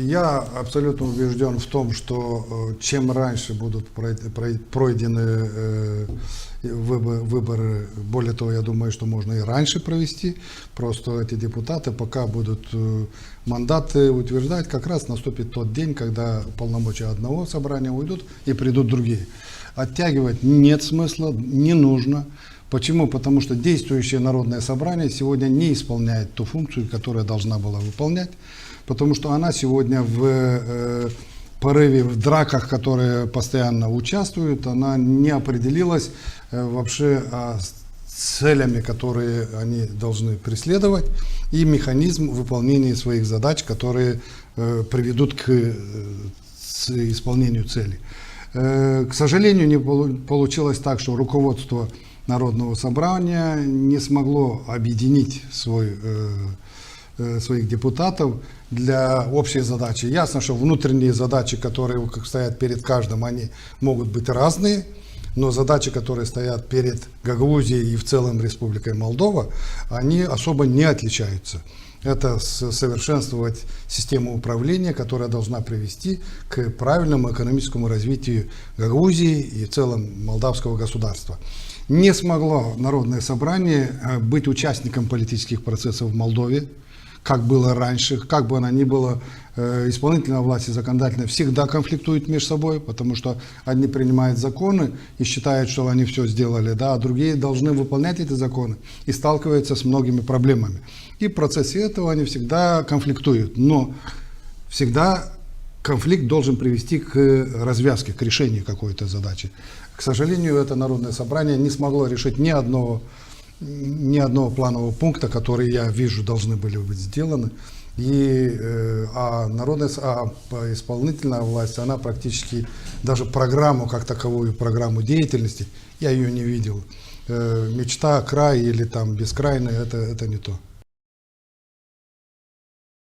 Я абсолютно убежден в том, что чем раньше будут пройдены выборы, более того, я думаю, что можно и раньше провести, просто эти депутаты пока будут мандаты утверждать, как раз наступит тот день, когда полномочия одного собрания уйдут и придут другие. Оттягивать нет смысла, не нужно. Почему? Потому что действующее народное собрание сегодня не исполняет ту функцию, которую должна была выполнять, потому что она сегодня в порыве, в драках, которые постоянно участвуют, она не определилась вообще целями, которые они должны преследовать, и механизм выполнения своих задач, которые приведут к исполнению целей. К сожалению, не получилось так, что руководство Народного собрания не смогло объединить своих депутатов для общей задачи. Ясно, что внутренние задачи, которые стоят перед каждым, они могут быть разные, но задачи, которые стоят перед Гагаузией и в целом Республикой Молдова, они особо не отличаются. Это совершенствовать систему управления, которая должна привести к правильному экономическому развитию Гагаузии и в целом молдавского государства. Не смогло Народное собрание быть участником политических процессов в Молдове, как было раньше, как бы она ни была, исполнительная власть и законодательная всегда конфликтуют между собой, потому что одни принимают законы и считают, что они все сделали, да, а другие должны выполнять эти законы и сталкиваются с многими проблемами. И в процессе этого они всегда конфликтуют, но всегда конфликт должен привести к развязке, к решению какой-то задачи. К сожалению, это Народное собрание не смогло решить ни одного планового пункта, которые, я вижу, должны были быть сделаны. Исполнительная власть, она практически даже программу, как таковую, программу деятельности, я ее не видел. Мечта, край или там бескрайная, это не то.